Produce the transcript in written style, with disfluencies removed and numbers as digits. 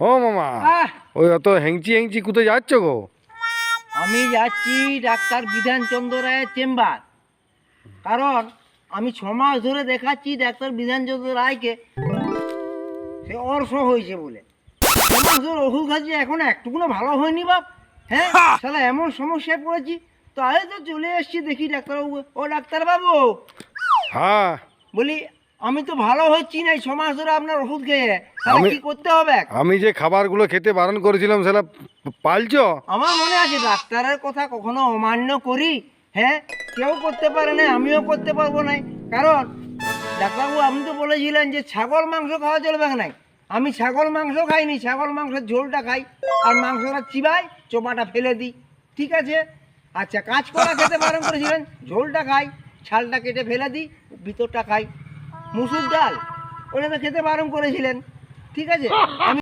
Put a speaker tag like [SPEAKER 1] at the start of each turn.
[SPEAKER 1] ও মামা, ওই অত হেংচি হেংচি কোথায় যাচ্ছ গো?
[SPEAKER 2] আমি যাচ্ছি ডাক্তার বিধানচন্দ্র রায়ের চেম্বার। কারণ আমি 6 মাস ধরে দেখাচ্ছি ডাক্তার বিধানচন্দ্র রায়কে, সে অর্শ হয়েছে বলে 6 মাস ধরে ওষুধ খাচ্ছি, এখন একটুকুনো ভালো হয়নি বাপ। হ্যাঁ, তাহলে এমন সমস্যায় পড়েছি, তাই তো চলে এসছি দেখি ডাক্তারবাবু। ও ডাক্তারবাবু,
[SPEAKER 1] হ্যাঁ,
[SPEAKER 2] বলি আমি তো ভালো হচ্ছি না 6 মাস ধরে আপনার ওষুধ খেয়ে, তাহলে কি করতে হবে?
[SPEAKER 1] আমি যে খাবারগুলো খেতে বারণ করেছিলাম সেটা পালছো?
[SPEAKER 2] আমার মনে আছে ডাক্তারের কথা কখনো অমান্য করি? হ্যাঁ, কেউ করতে পারে না, আমিও করতে পারবো না। কারণ ডাক্তারবাবু আপনি তো বলেছিলেন যে ছাগল মাংস খাওয়া চলবে না। আমি ছাগল মাংস খাইনি, ছাগল মাংসের ঝোলটা খাই আর মাংসটা চিবাই, চোপাটা ফেলে দিই। ঠিক আছে, আচ্ছা কাঁচকলা খেতে বারণ করেছিলেন, ঝোলটা খাই, ছালটা কেটে ফেলে দিই, ভিতরটা খাই। মুসুর ডাল ওটা তো খেতে বারণ করেছিলেন, ঠিক আছে। আমি